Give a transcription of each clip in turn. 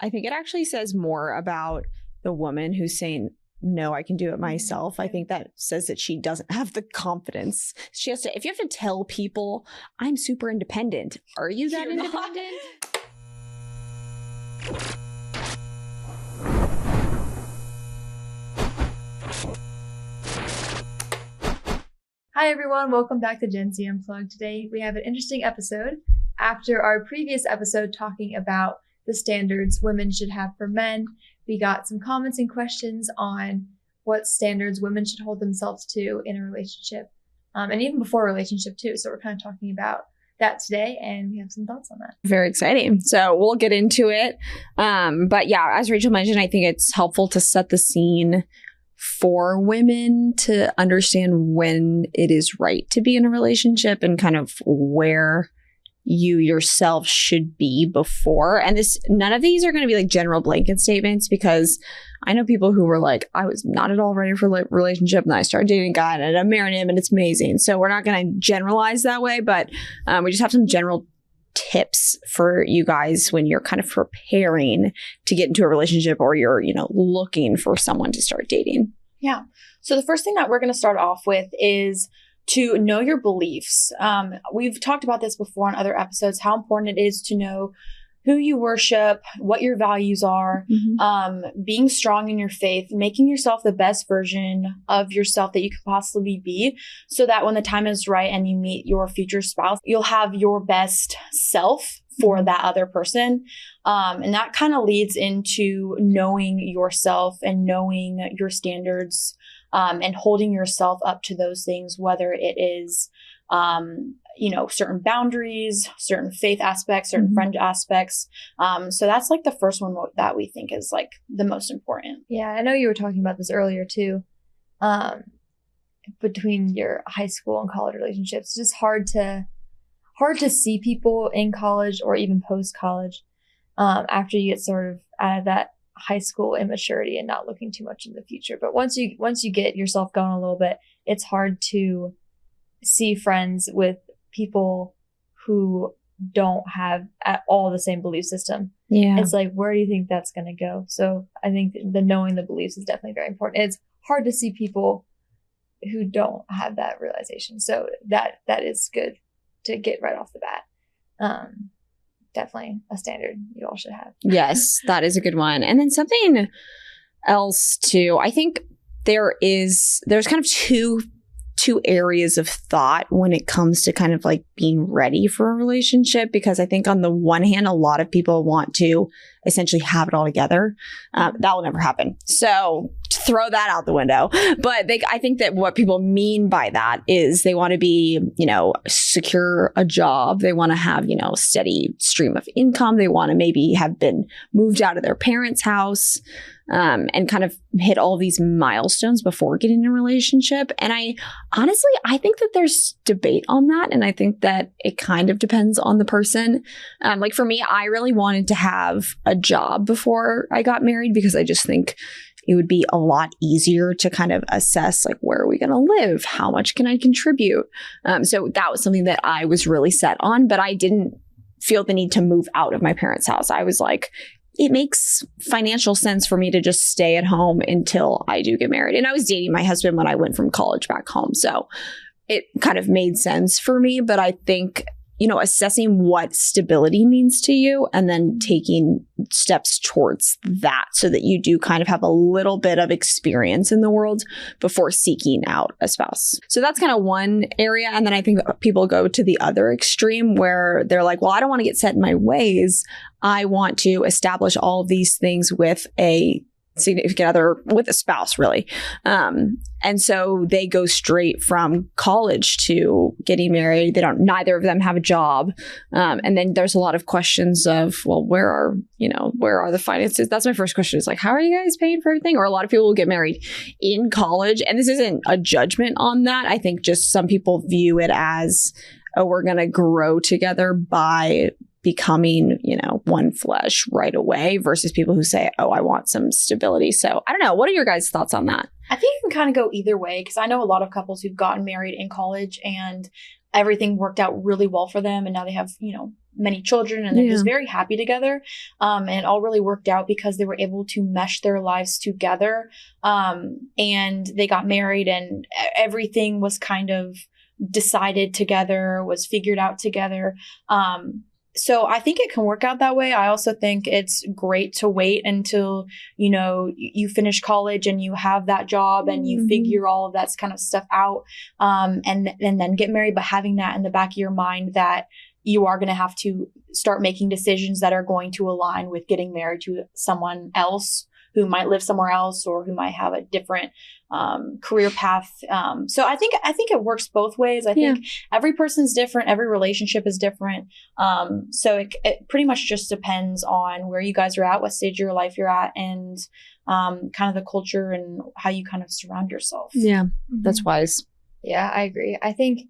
I think it actually says more about the woman who's saying, no, I can do it myself. I think that says that she doesn't have the confidence. She has to, if you have to tell people, I'm super independent, are you that independent? Hi everyone, welcome back to Gen Z Unplugged. Today we have an interesting episode. After our previous episode talking about the standards women should have for men, we got some comments and questions on what standards women should hold themselves to in a relationship, and even before a relationship too. So we're kind of talking about that today, and we have some thoughts on that. Very exciting. So we'll get into it. But yeah, as Rachel mentioned, I think it's helpful to set the scene for women to understand when it is right to be in a relationship and kind of where you yourself should be before. And none of these are going to be like general blanket statements, because I know people who were like, I was not at all ready for a relationship, and then I started dating a guy and I married him and it's amazing. So we're not going to generalize that way, but we just have some general tips for you guys when you're kind of preparing to get into a relationship, or you're, looking for someone to start dating. Yeah. So the first thing that we're going to start off with is to know your beliefs. We've talked about this before on other episodes, how important it is to know who you worship, what your values are, being strong in your faith, making yourself the best version of yourself that you could possibly be, so that when the time is right and you meet your future spouse, you'll have your best self for that other person. And that kind of leads into knowing yourself and knowing your standards, and holding yourself up to those things, whether it is, certain boundaries, certain faith aspects, certain friend aspects. So that's like the first one that we think is like the most important. Yeah, I know you were talking about this earlier too. Between your high school and college relationships, it's just hard to see people in college or even post college, after you get sort of out of that high school immaturity and not looking too much in the future. But once you get yourself going a little bit, it's hard to see friends with people who don't have at all the same belief system. Yeah. It's like, where do you think that's going to go? So I think the knowing the beliefs is definitely very important. It's hard to see people who don't have that realization. So that is good to get right off the bat. Definitely a standard you all should have. Yes, that is a good one. And then something else too, I think there's kind of two areas of thought when it comes to kind of like being ready for a relationship, because I think on the one hand, a lot of people want to essentially have it all together. That will never happen. So throw that out the window. But I think that what people mean by that is they want to be, secure a job. They want to have, steady stream of income. They want to maybe have been moved out of their parents' house, and kind of hit all these milestones before getting in a relationship. And I think that there's debate on that. And I think that it kind of depends on the person. Like for me, I really wanted to have a job before I got married, because I just think it would be a lot easier to kind of assess, like, where are we going to live? How much can I contribute? So that was something that I was really set on, but I didn't feel the need to move out of my parents' house. I was like, it makes financial sense for me to just stay at home until I do get married. And I was dating my husband when I went from college back home. So it kind of made sense for me. But I think, assessing what stability means to you and then taking steps towards that, so that you do kind of have a little bit of experience in the world before seeking out a spouse. So that's kind of one area. And then I think people go to the other extreme where they're like, well, I don't want to get set in my ways. I want to establish all of these things with a significant other, with a spouse, really. And so they go straight from college to getting married. Neither of them have a job. And then there's a lot of questions of, well, where are the finances? That's my first question, is like, how are you guys paying for everything? Or a lot of people will get married in college. And this isn't a judgment on that. I think just some people view it as, oh, we're going to grow together by becoming, one flesh right away, versus people who say, oh, I want some stability. So I don't know. What are your guys' thoughts on that? I think it can kind of go either way, because I know a lot of couples who've gotten married in college and everything worked out really well for them. And now they have, many children, and they're just very happy together. And it all really worked out because they were able to mesh their lives together. And they got married, and everything was kind of decided together, was figured out together. So I think it can work out that way. I also think it's great to wait until, you know, you finish college and you have that job and you figure all of that kind of stuff out, and then get married. But having that in the back of your mind that you are going to have to start making decisions that are going to align with getting married to someone else who might live somewhere else or who might have a different career path. So I think it works both ways. I think every person's different. Every relationship is different. So it pretty much just depends on where you guys are at, what stage of your life you're at, and kind of the culture and how you kind of surround yourself. Yeah, that's wise. Yeah, I agree. I think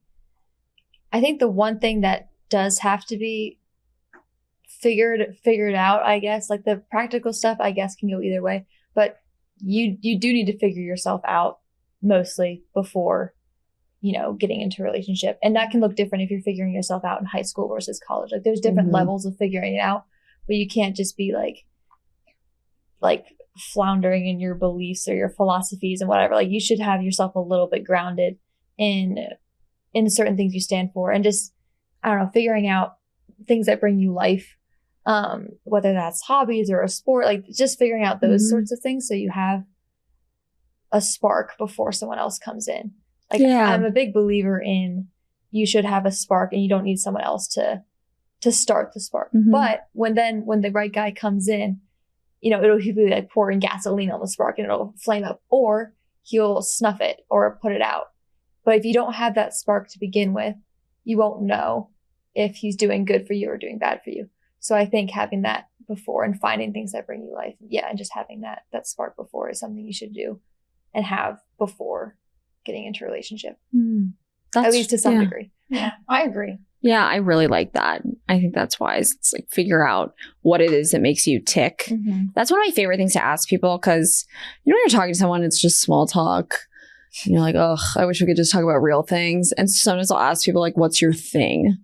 the one thing that does have to be figured out, I guess, like the practical stuff, I guess, can go either way, but you do need to figure yourself out mostly before, you know, getting into a relationship. And that can look different if you're figuring yourself out in high school versus college. Like there's different levels of figuring it out, but you can't just be like floundering in your beliefs or your philosophies and whatever. Like you should have yourself a little bit grounded in certain things you stand for, and just, I don't know, figuring out things that bring you life, whether that's hobbies or a sport, like just figuring out those sorts of things so you have a spark before someone else comes in. Like I'm a big believer in you should have a spark and you don't need someone else to start the spark. But when the right guy comes in, you know, it'll be like pouring gasoline on the spark and it'll flame up, or he'll snuff it or put it out. But if you don't have that spark to begin with, you won't know if he's doing good for you or doing bad for you. So I think having that before and finding things that bring you life, and just having that spark before is something you should do and have before getting into a relationship. At least to some degree. Yeah, I agree. Yeah, I really like that. I think that's wise. It's like figure out what it is that makes you tick. That's one of my favorite things to ask people, because, you know, when you're talking to someone, it's just small talk. And you're like, oh, I wish we could just talk about real things. And sometimes I'll ask people like, what's your thing?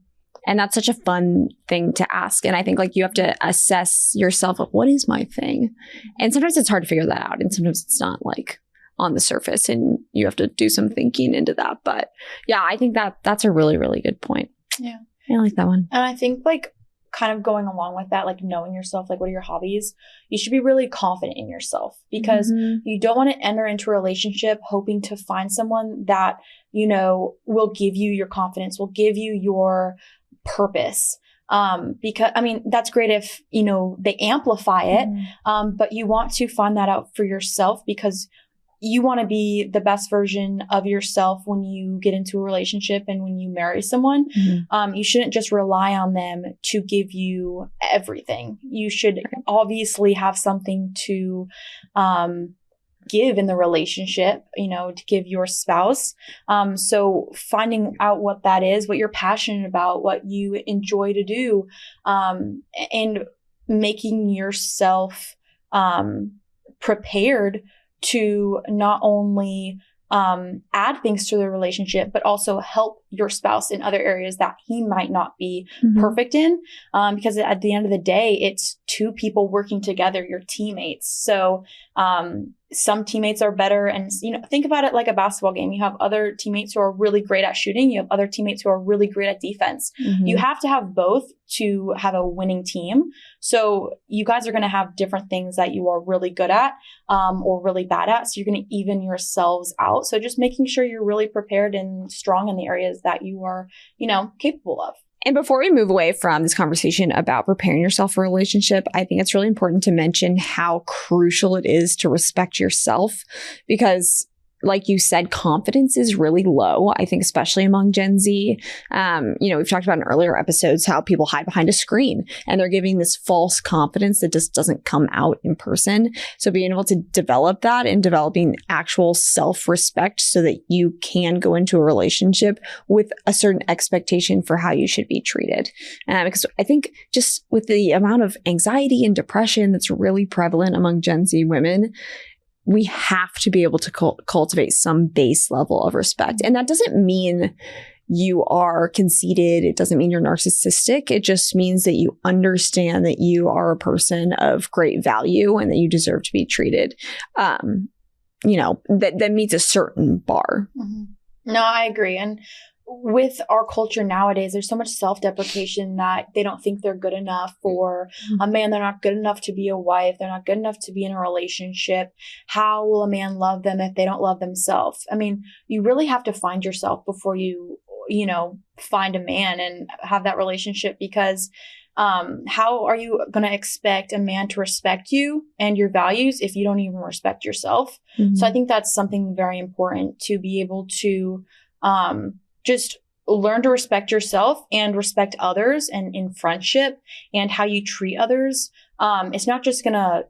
And that's such a fun thing to ask. And I think like you have to assess yourself, like, what is my thing? And sometimes it's hard to figure that out. And sometimes it's not like on the surface and you have to do some thinking into that. But yeah, I think that's a really, really good point. Yeah. I like that one. And I think like kind of going along with that, like knowing yourself, like what are your hobbies? You should be really confident in yourself, because you don't want to enter into a relationship hoping to find someone that, you know, will give you your confidence, will give you your purpose. Because I mean, that's great if, you know, they amplify it. But you want to find that out for yourself, because you want to be the best version of yourself when you get into a relationship and when you marry someone. You shouldn't just rely on them to give you everything. You should obviously have something to give in the relationship, you know, to give your spouse. So finding out what that is, what you're passionate about, what you enjoy to do, and making yourself prepared to not only add things to the relationship, but also help your spouse in other areas that he might not be perfect in. Because at the end of the day, it's two people working together, your teammates. So some teammates are better. And, you know, think about it like a basketball game. You have other teammates who are really great at shooting. You have other teammates who are really great at defense. You have to have both to have a winning team. So you guys are going to have different things that you are really good at or really bad at. So you're going to even yourselves out. So just making sure you're really prepared and strong in the areas that you are, you know, capable of. And before we move away from this conversation about preparing yourself for a relationship, I think it's really important to mention how crucial it is to respect yourself, because like you said, confidence is really low, I think, especially among Gen Z. You know, we've talked about in earlier episodes how people hide behind a screen and they're giving this false confidence that just doesn't come out in person. So being able to develop that and developing actual self-respect so that you can go into a relationship with a certain expectation for how you should be treated. Because I think just with the amount of anxiety and depression that's really prevalent among Gen Z women, we have to be able to cultivate some base level of respect. And that doesn't mean you are conceited. It doesn't mean you're narcissistic. It just means that you understand that you are a person of great value and that you deserve to be treated, that meets a certain bar. Mm-hmm. No, I agree. And with our culture nowadays, there's so much self-deprecation that they don't think they're good enough for a man. They're not good enough to be a wife. They're not good enough to be in a relationship. How will a man love them if they don't love themselves? I mean, you really have to find yourself before you find a man and have that relationship, because how are you going to expect a man to respect you and your values if you don't even respect yourself? Mm-hmm. So I think that's something very important, to be able to just learn to respect yourself and respect others, and in friendship and how you treat others. It's not just gonna,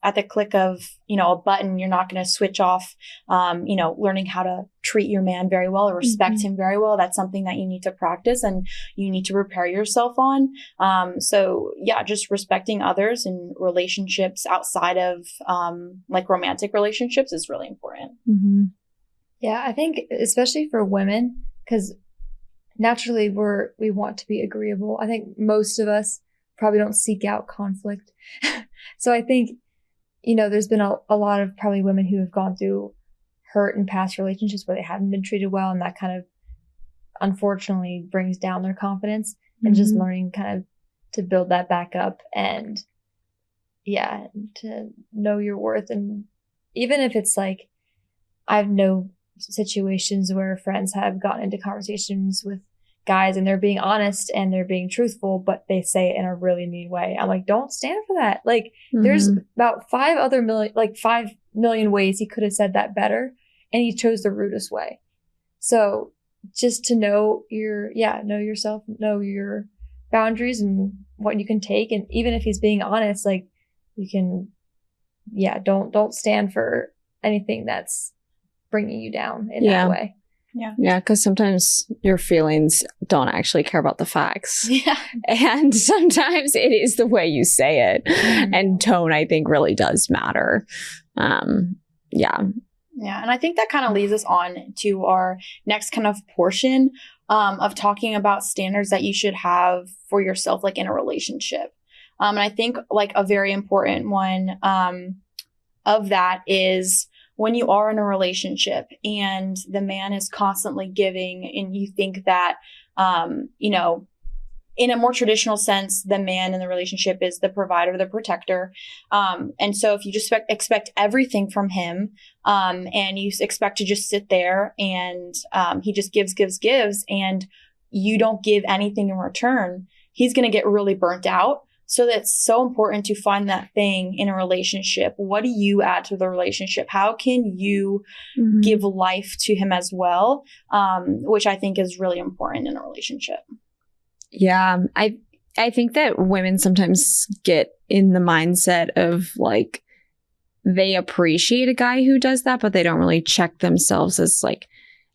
at the click of, a button, you're not gonna switch off, learning how to treat your man very well or respect him very well. That's something that you need to practice and you need to prepare yourself on. So yeah, just respecting others in relationships outside of like romantic relationships is really important. Mm-hmm. Yeah, I think especially for women, because naturally we want to be agreeable. I think most of us probably don't seek out conflict. So I think, there's been a lot of probably women who have gone through hurt in past relationships where they haven't been treated well, and that kind of unfortunately brings down their confidence, and just learning kind of to build that back up, and to know your worth. And even if it's like, I've no situations where friends have gotten into conversations with guys and they're being honest and they're being truthful, but they say it in a really mean way. I'm like, don't stand for that. Like, there's about 5 million ways he could have said that better, and he chose the rudest way. So just to know know yourself, know your boundaries and what you can take. And even if he's being honest, like, you can, don't stand for anything that's bringing you down in that way. Yeah, because sometimes your feelings don't actually care about the facts. Yeah. And sometimes it is the way you say it. And tone, I think, really does matter. Yeah, and I think that kind of leads us on to our next kind of portion of talking about standards that you should have for yourself, like in a relationship. And I think like a very important one of that is when you are in a relationship and the man is constantly giving, and you think that, in a more traditional sense, the man in the relationship is the provider, the protector. And so if you just expect everything from him, and you expect to just sit there and he just gives, and you don't give anything in return, he's going to get really burnt out. So that's so important to find that thing in a relationship. What do you add to the relationship? How can you give life to him as well? Which I think is really important in a relationship. Yeah, I think that women sometimes get in the mindset of like, they appreciate a guy who does that, but they don't really check themselves as like,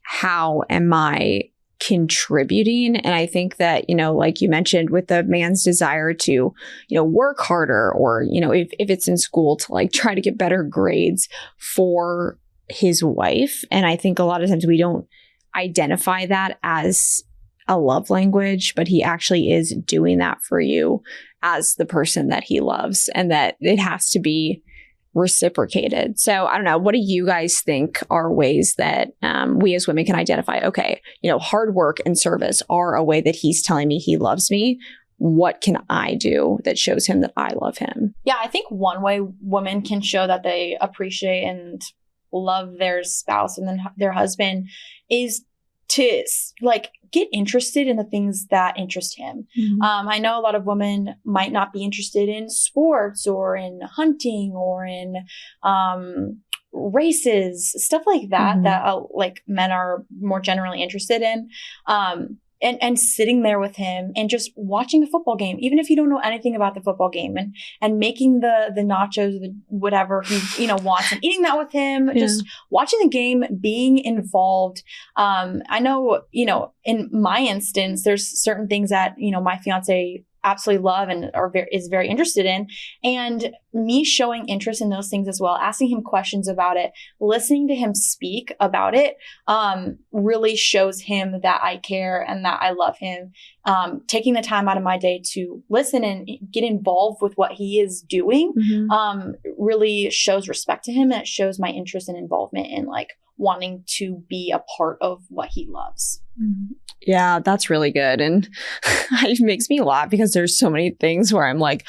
how am I contributing? And I think that, like you mentioned, with the man's desire to, work harder, or, if it's in school, to like try to get better grades for his wife. And I think a lot of times we don't identify that as a love language, but he actually is doing that for you as the person that he loves, and that it has to be reciprocated. So I don't know. What do you guys think are ways that we as women can identify, okay, hard work and service are a way that he's telling me he loves me. What can I do that shows him that I love him? Yeah, I think one way women can show that they appreciate and love their spouse and then their husband is to like get interested in the things that interest him. I know a lot of women might not be interested in sports or in hunting or in races, stuff like that, that like men are more generally interested in. And sitting there with him and just watching a football game, even if you don't know anything about the football game, and making the nachos, the whatever he wants, and eating that with him, just watching the game, being involved. I know in my instance, there's certain things that my fiance absolutely love and is very interested in. And me showing interest in those things as well, asking him questions about it, listening to him speak about it, really shows him that I care and that I love him. Taking the time out of my day to listen and get involved with what he is doing, really shows respect to him, and it shows my interest and involvement in like wanting to be a part of what he loves. Yeah, that's really good. And it makes me laugh because there's so many things where I'm like,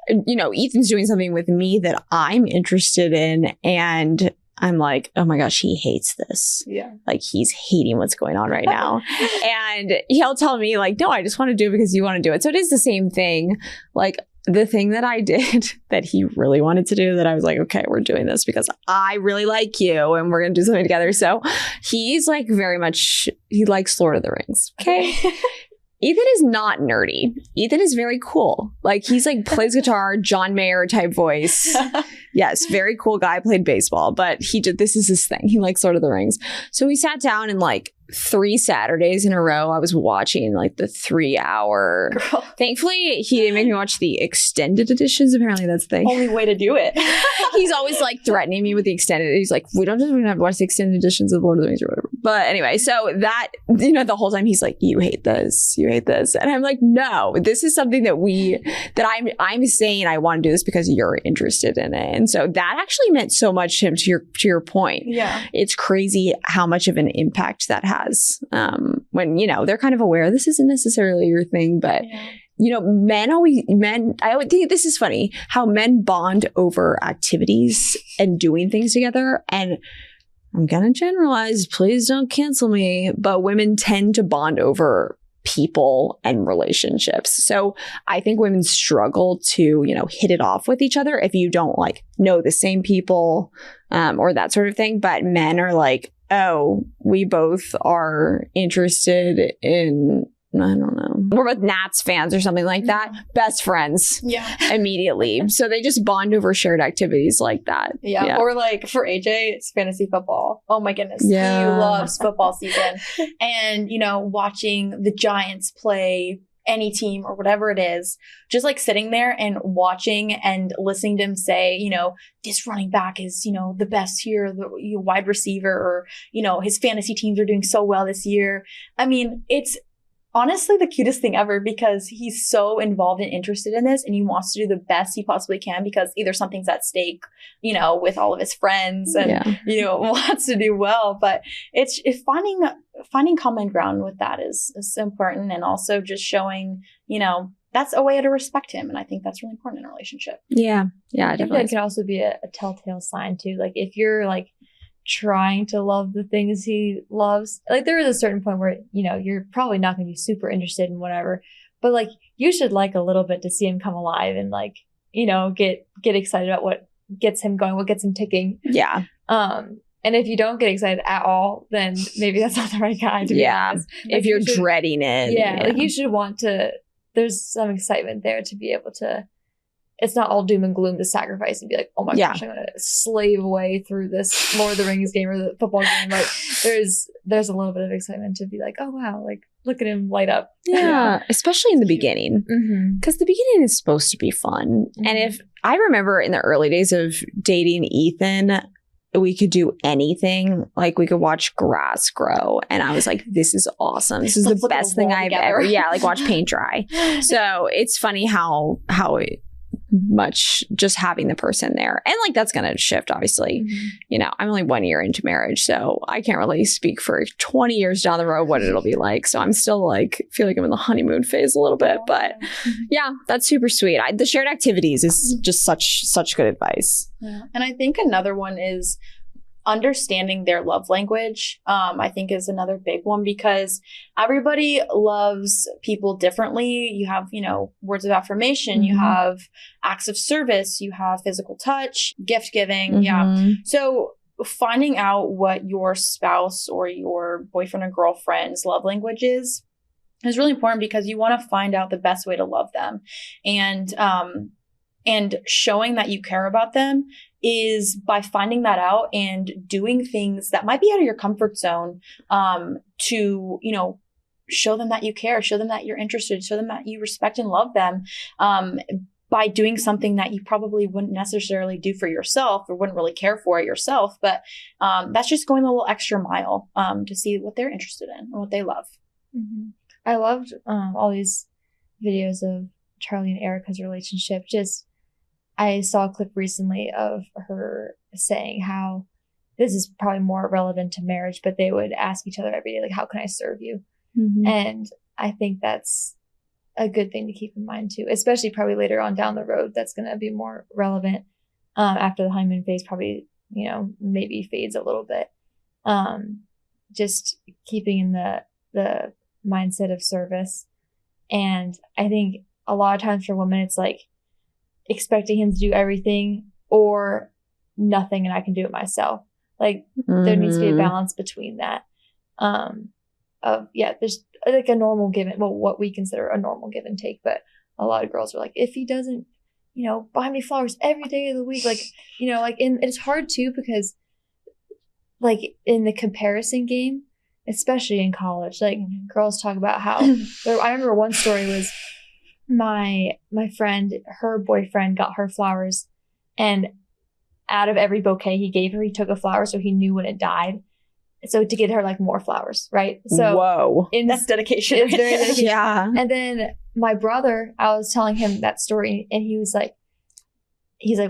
Ethan's doing something with me that I'm interested in. And I'm like, oh my gosh, he hates this. Yeah. Like he's hating what's going on right now. And he'll tell me like, no, I just want to do it because you want to do it. So it is the same thing. Like the thing that I did that he really wanted to do, that I was like, okay, we're doing this because I really like you and we're going to do something together. So he's like he likes Lord of the Rings. Okay. Ethan is not nerdy. Ethan is very cool. Like he's like plays guitar, John Mayer type voice. Yes, very cool guy, played baseball, but this is his thing. He likes Lord of the Rings. So we sat down and like 3 Saturdays in a row, I was watching like the 3-hour. Girl. Thankfully, he didn't make me watch the extended editions. Apparently, that's the Only way to do it. He's always like threatening me with the extended. He's like, we don't even have to watch the extended editions of Lord of the Rings or whatever. But anyway, so that, the whole time he's like, you hate this. And I'm like, no, this is something that I'm saying I want to do this because you're interested in it. And so that actually meant so much to him, to your point. Yeah. It's crazy how much of an impact that has when, they're kind of aware this isn't necessarily your thing, but men, I always think this is funny how men bond over activities and doing things together. And I'm going to generalize, please don't cancel me, but women tend to bond over people and relationships. So I think women struggle to, hit it off with each other if you don't like know the same people or that sort of thing. But men are like, oh, we both are interested in, I don't know, we're both Nats fans or something like that. Best friends. Yeah. Immediately. So they just bond over shared activities like that. Yeah. Or like for AJ, it's fantasy football. Oh my goodness. Yeah. He loves football season. And, watching the Giants play any team or whatever it is, just like sitting there and watching and listening to him say, this running back is, the best here, the wide receiver, or, his fantasy teams are doing so well this year. I mean, it's honestly the cutest thing ever because he's so involved and interested in this and he wants to do the best he possibly can because either something's at stake, with all of his friends and, wants to do well. But it's finding common ground with that is important. And also just showing, that's a way to respect him. And I think that's really important in a relationship. Yeah. Yeah, I think that can also be a telltale sign too. Like if you're like trying to love the things he loves, like there is a certain point where, you're probably not going to be super interested in whatever, but like you should like a little bit to see him come alive and like, get excited about what gets him going, what gets him ticking. Yeah. And if you don't get excited at all, then maybe that's not the right guy to be honest. Like if you're dreading it. Yeah. Like you should want to, there's some excitement there to be able to, it's not all doom and gloom to sacrifice and be like, oh my gosh, I'm going to slave away through this Lord of the Rings game or the football game. Like there's a little bit of excitement to be like, oh wow, like look at him light up. Yeah. Especially in the beginning. Because the beginning is supposed to be fun. And if I remember in the early days of dating Ethan, we could do anything. Like we could watch grass grow. And I was like, this is awesome. This is the best thing I've ever. Yeah. Like watch paint dry. So it's funny how much just having the person there. And like that's going to shift, obviously. I'm only 1 year into marriage, so I can't really speak for 20 years down the road what it'll be like. So I'm still like, feel like I'm in the honeymoon phase a little bit. But yeah, that's super sweet. The shared activities is just such good advice. Yeah. And I think another one is understanding their love language, I think is another big one because everybody loves people differently. You have, words of affirmation, you have acts of service, you have physical touch, gift giving. Yeah. So finding out what your spouse or your boyfriend or girlfriend's love language is really important because you want to find out the best way to love them. And showing that you care about them is by finding that out and doing things that might be out of your comfort zone to, show them that you care, show them that you're interested, show them that you respect and love them, by doing something that you probably wouldn't necessarily do for yourself or wouldn't really care for it yourself. But that's just going a little extra mile to see what they're interested in and what they love. Mm-hmm. I loved all these videos of Charlie and Erica's relationship. I saw a clip recently of her saying how this is probably more relevant to marriage, but they would ask each other every day, like, how can I serve you? Mm-hmm. And I think that's a good thing to keep in mind too, especially probably later on down the road. That's going to be more relevant after the honeymoon phase probably, maybe fades a little bit. Just keeping in the mindset of service. And I think a lot of times for women, it's like expecting him to do everything or nothing and I can do it myself. Like there needs to be a balance between that. There's like a normal give and, what we consider a normal give and take, but a lot of girls are like, if he doesn't, buy me flowers every day of the week, it's hard too, because like in the comparison game, especially in college, like girls talk about how I remember one story was my friend, her boyfriend got her flowers, and out of every bouquet he gave her, he took a flower so he knew when it died. So to get her like more flowers, right? So whoa, that's dedication. It's very dedication. Yeah. And then my brother, I was telling him that story, and he's like,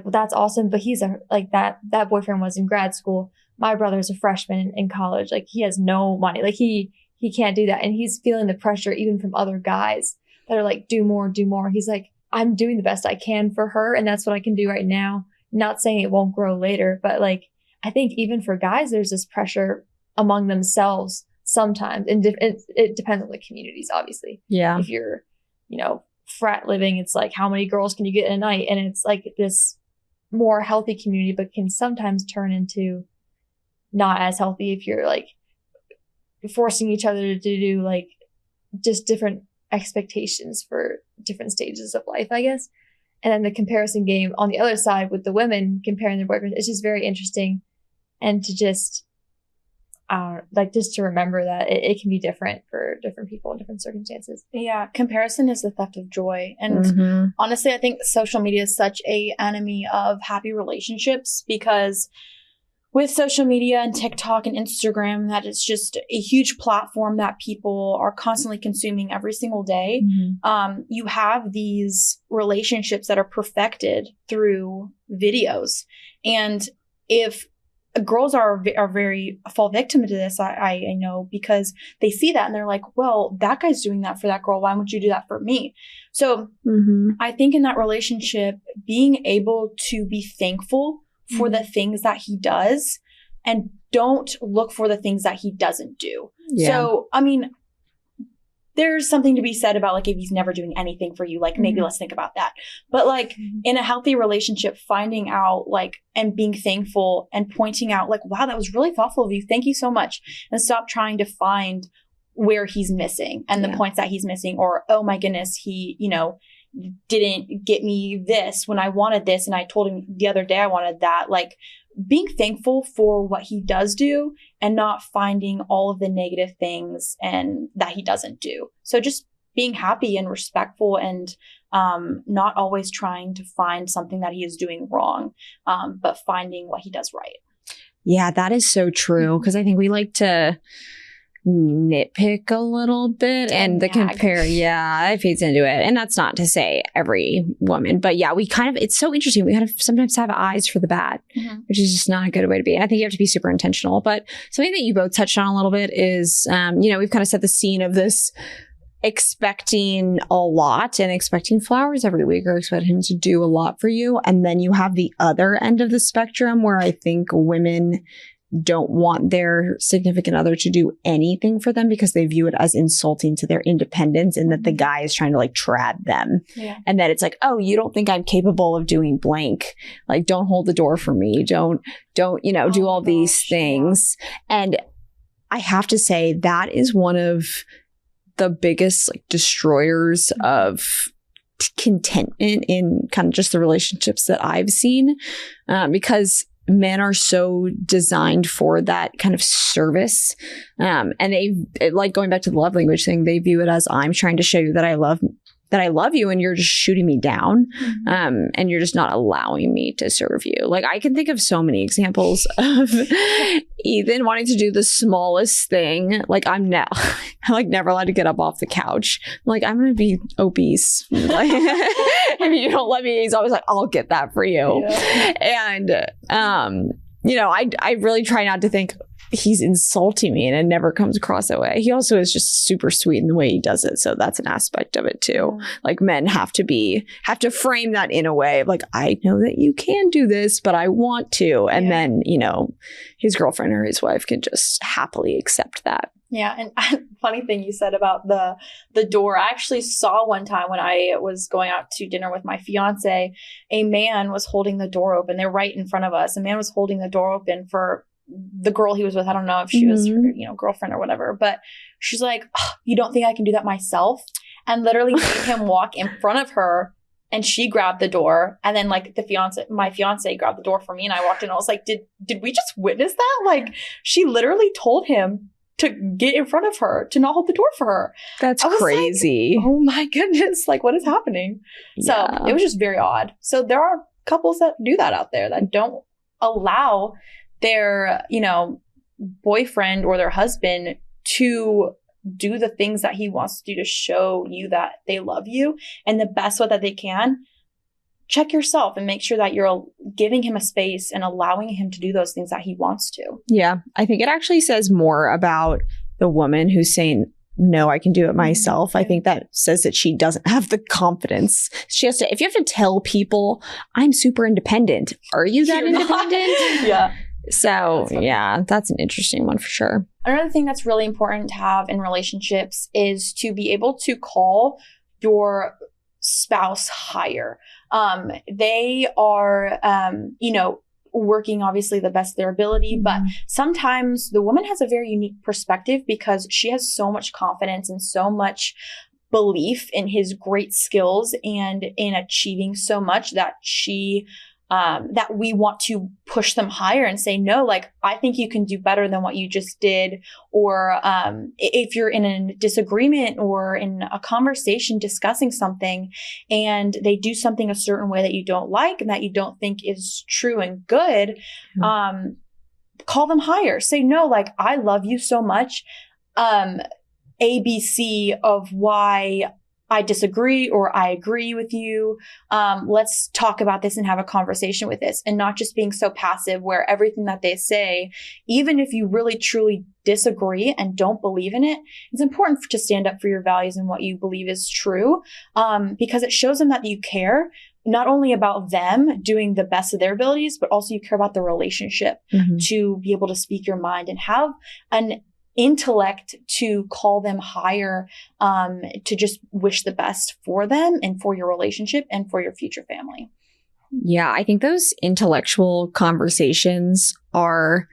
well, that's awesome, but he's that boyfriend was in grad school. My brother's a freshman in college. Like he has no money. Like he can't do that, and he's feeling the pressure even from other guys that are like, do more, do more. He's like, I'm doing the best I can for her, and that's what I can do right now. Not saying it won't grow later, but like I think even for guys, there's this pressure among themselves sometimes, and it depends on the communities, obviously. Yeah. If you're, frat living, it's like how many girls can you get in a night, and it's like this more healthy community, but can sometimes turn into not as healthy if you're like forcing each other to do like just different expectations for different stages of life, I guess. And then the comparison game on the other side with the women comparing their boyfriends, it's just very interesting, and to just to remember that it can be different for different people in different circumstances. Yeah. Comparison is the theft of joy. And honestly, I think social media is such a enemy of happy relationships, because with social media and TikTok and Instagram, that is just a huge platform that people are constantly consuming every single day. You have these relationships that are perfected through videos. And if girls are very fall victim to this, I know, because they see that and they're like, well, that guy's doing that for that girl. Why wouldn't you do that for me? So I think in that relationship, being able to be thankful for the things that he does and don't look for the things that he doesn't do. Yeah. So, I mean, there's something to be said about like, if he's never doing anything for you, like maybe let's think about that. But like in a healthy relationship, finding out like, and being thankful and pointing out like, wow, that was really thoughtful of you. Thank you so much. And stop trying to find where he's missing and the points that he's missing, or, oh my goodness, he, didn't get me this when I wanted this. And I told him the other day I wanted that. Like being thankful for what he does do and not finding all of the negative things and that he doesn't do. So just being happy and respectful, and not always trying to find something that he is doing wrong, but finding what he does right. Yeah, that is so true. Because I think we like to nitpick a little bit and the compare. Yeah, it feeds into it. And that's not to say every woman, but yeah, it's so interesting. We kind of sometimes have eyes for the bad, which is just not a good way to be. And I think you have to be super intentional. But something that you both touched on a little bit is, we've kind of set the scene of this expecting a lot and expecting flowers every week, or expect him to do a lot for you. And then you have the other end of the spectrum where I think women don't want their significant other to do anything for them because they view it as insulting to their independence, and that the guy is trying to like trad them. Yeah. And that it's like, oh, you don't think I'm capable of doing blank. Like, don't hold the door for me. Don't, do all these things. Yeah. And I have to say that is one of the biggest like destroyers of contentment in kind of just the relationships that I've seen, because men are so designed for that kind of service. And like going back to the love language thing, they view it as I'm trying to show you that I love you and you're just shooting me down. And you're just not allowing me to serve you. Like I can think of so many examples of Ethan wanting to do the smallest thing. Like I'm like never allowed to get up off the couch. I'm like, I'm going to be obese. Like, if you don't let me, he's always like, I'll get that for you. Yeah. And, I really try not to think he's insulting me, and it never comes across that way. He also is just super sweet in the way he does it. So that's an aspect of it too. Like men have to frame that in a way of like, I know that you can do this, but I want to. And then, his girlfriend or his wife can just happily accept that. Yeah. And funny thing you said about the door. I actually saw one time when I was going out to dinner with my fiance, a man was holding the door open. They're right in front of us. A man was holding the door open for the girl he was with. I don't know if she was her, girlfriend or whatever, but she's like, oh, you don't think I can do that myself? And literally made him walk in front of her, and she grabbed the door. And then like my fiance grabbed the door for me, and I walked in. I was like, did we just witness that? Like she literally told him to get in front of her, to not hold the door for her. That's crazy. Like, oh my goodness. Like what is happening? Yeah. So it was just very odd. So there are couples that do that out there that don't allow their, boyfriend or their husband to do the things that he wants to do to show you that they love you in the best way that they can. Check yourself and make sure that you're giving him a space and allowing him to do those things that he wants to. Yeah. I think it actually says more about the woman who's saying, no, I can do it myself. I think that says that she doesn't have the confidence. If you have to tell people I'm super independent, are you that independent? Yeah. So yeah, that's an interesting one for sure. Another thing that's really important to have in relationships is to be able to call your spouse higher. They are, working obviously the best of their ability, but sometimes the woman has a very unique perspective because she has so much confidence and so much belief in his great skills and in achieving so much that that we want to push them higher and say, no, like, I think you can do better than what you just did. Or if you're in a disagreement or in a conversation discussing something and they do something a certain way that you don't like and that you don't think is true and good, call them higher. Say, no, like, I love you so much. ABC of why I disagree or I agree with you. Let's talk about this and have a conversation with this, and not just being so passive where everything that they say, even if you really truly disagree and don't believe in it, it's important to stand up for your values and what you believe is true, because it shows them that you care not only about them doing the best of their abilities, but also you care about the relationship to be able to speak your mind and have an intellect to call them higher, to just wish the best for them and for your relationship and for your future family. Yeah, I think those intellectual conversations are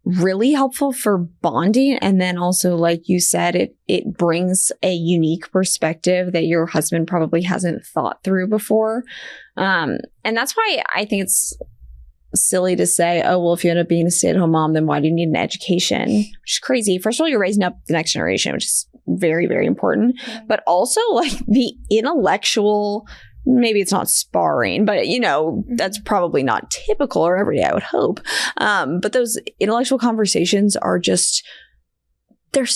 really helpful for bonding. And then also, like you said, it brings a unique perspective that your husband probably hasn't thought through before. And that's why I think it's silly to say, oh, well, if you end up being a stay-at-home mom, then why do you need an education? Which is crazy. First of all, you're raising up the next generation, which is very, very important. But also, like, the intellectual, maybe it's not sparring, but, that's probably not typical or every day, I would hope. But those intellectual conversations are just, they're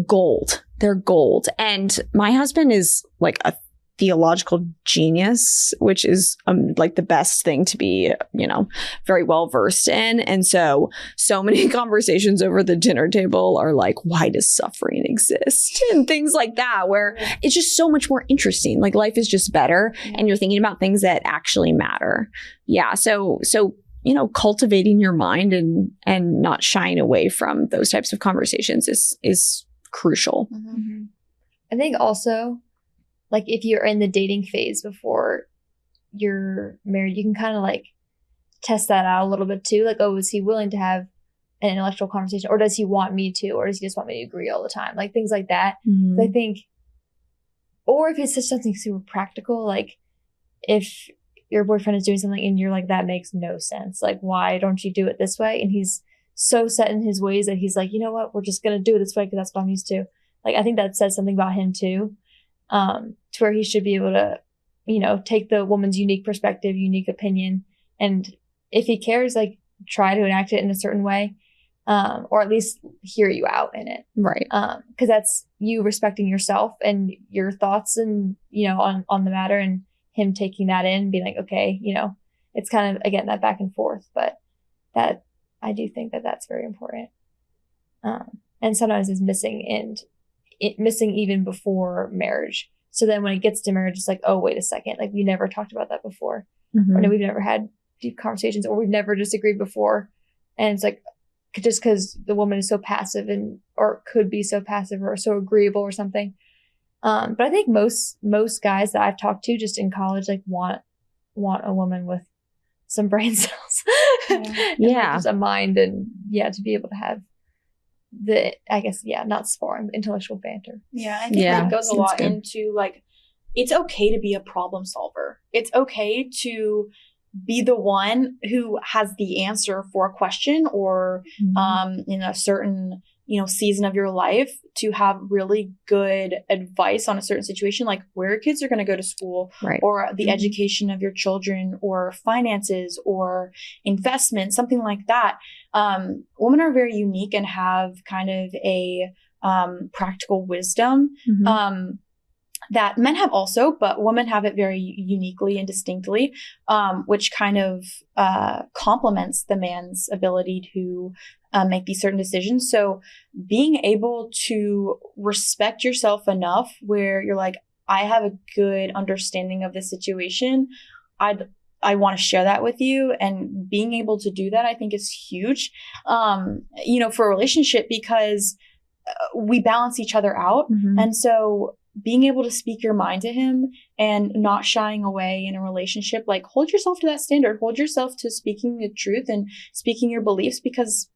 gold. They're gold. And my husband is like a theological genius, which is like the best thing to be, very well versed in. And so many conversations over the dinner table are like, why does suffering exist? And things like that, where it's just so much more interesting. Like, life is just better and you're thinking about things that actually matter. Yeah. So cultivating your mind and not shying away from those types of conversations is crucial. I think also, like, if you're in the dating phase before you're married, you can kind of like test that out a little bit too. Like, oh, is he willing to have an intellectual conversation, or does he want me to, or does he just want me to agree all the time? Like, things like that. So I think, or if it's just something super practical, like if your boyfriend is doing something and you're like, that makes no sense. Like, why don't you do it this way? And he's so set in his ways that he's like, you know what, we're just going to do it this way because that's what I'm used to. Like, I think that says something about him too, to where he should be able to, you know, take the woman's unique perspective, unique opinion. And if he cares, like, try to enact it in a certain way, or at least hear you out in it. Right. Because that's you respecting yourself and your thoughts and, you know, on the matter, and him taking that in and being like, okay, you know, it's kind of, again, that back and forth, but that I do think that that's very important. And sometimes is missing, and missing even before marriage. So then when it gets to marriage, it's like, oh, wait a second. Like, we never talked about that before. Or no, we've never had deep conversations, or we've never disagreed before. And it's like, just because the woman is so passive or could be so passive or so agreeable or something. But I think most guys that I've talked to just in college, like, want a woman with some brain cells. Yeah. Just a mind, and to be able to have not spar, intellectual banter. Yeah, I think that goes a lot into, like, it's okay to be a problem solver. It's okay to be the one who has the answer for a question, or in a certain, you know, season of your life, to have really good advice on a certain situation, like where your kids are going to go to school, right, or the education of your children, or finances, or investment, something like that. Women are very unique and have kind of a practical wisdom that men have also, but women have it very uniquely and distinctly, which kind of complements the man's ability to make these certain decisions. So being able to respect yourself enough where you're like, I have a good understanding of the situation, I want to share that with you. And being able to do that, I think, is huge, you know, for a relationship, because we balance each other out. And so being able to speak your mind to him and not shying away in a relationship, like, hold yourself to that standard, hold yourself to speaking the truth and speaking your beliefs, because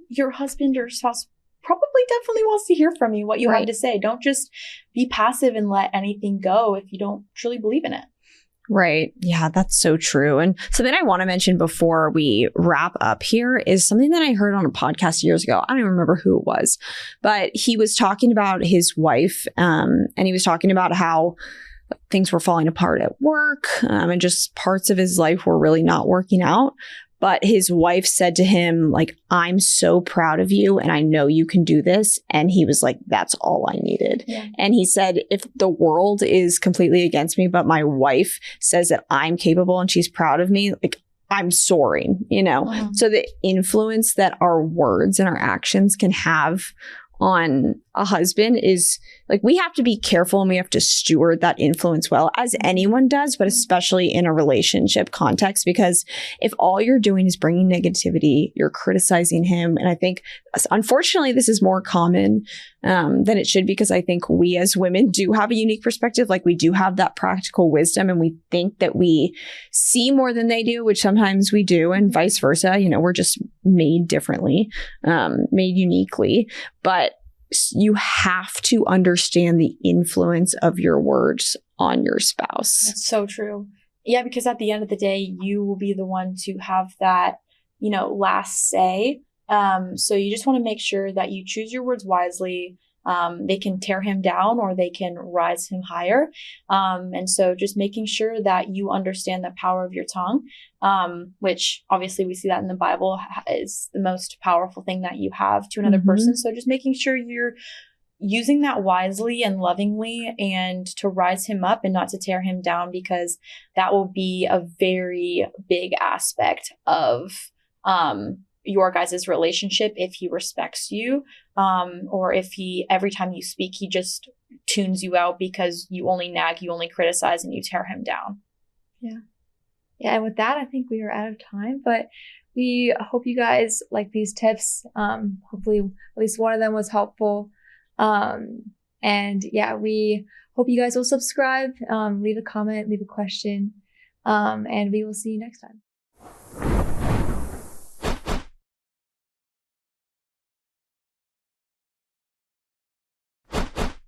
your husband or spouse probably definitely wants to hear from you what you have to say. Don't just be passive and let anything go if you don't truly believe in it. Right. Yeah, that's so true. And something I want to mention before we wrap up here is something that I heard on a podcast years ago. I don't even remember who it was, but he was talking about his wife, and he was talking about how things were falling apart at work, and just parts of his life were really not working out. But his wife said to him, like, I'm so proud of you and I know you can do this. And he was like, that's all I needed. Yeah. And he said, if the world is completely against me, but my wife says that I'm capable and she's proud of me, like, I'm soaring, you know? So the influence that our words and our actions can have on a husband is, like, we have to be careful and we have to steward that influence well, as anyone does, but especially in a relationship context, because if all you're doing is bringing negativity, you're criticizing him. And I think, unfortunately, this is more common than it should, because I think we as women do have a unique perspective. Like, we do have that practical wisdom and we think that we see more than they do, which sometimes we do, and vice versa. You know, we're just made differently, made uniquely, but you have to understand the influence of your words on your spouse. That's so true. Yeah, because at the end of the day, you will be the one to have that, you know, last say. So you just want to make sure that you choose your words wisely. They can tear him down or they can rise him higher. And so just making sure that you understand the power of your tongue, which obviously we see that in the Bible is the most powerful thing that you have to another person. So just making sure you're using that wisely and lovingly, and to rise him up and not to tear him down, because that will be a very big aspect of your guys' relationship if he respects you, or if he, every time you speak, he just tunes you out because you only nag, you only criticize, and you tear him down. Yeah. And with that, I think we are out of time, but we hope you guys like these tips. Hopefully at least one of them was helpful. And yeah, we hope you guys will subscribe, leave a comment, leave a question, and we will see you next time.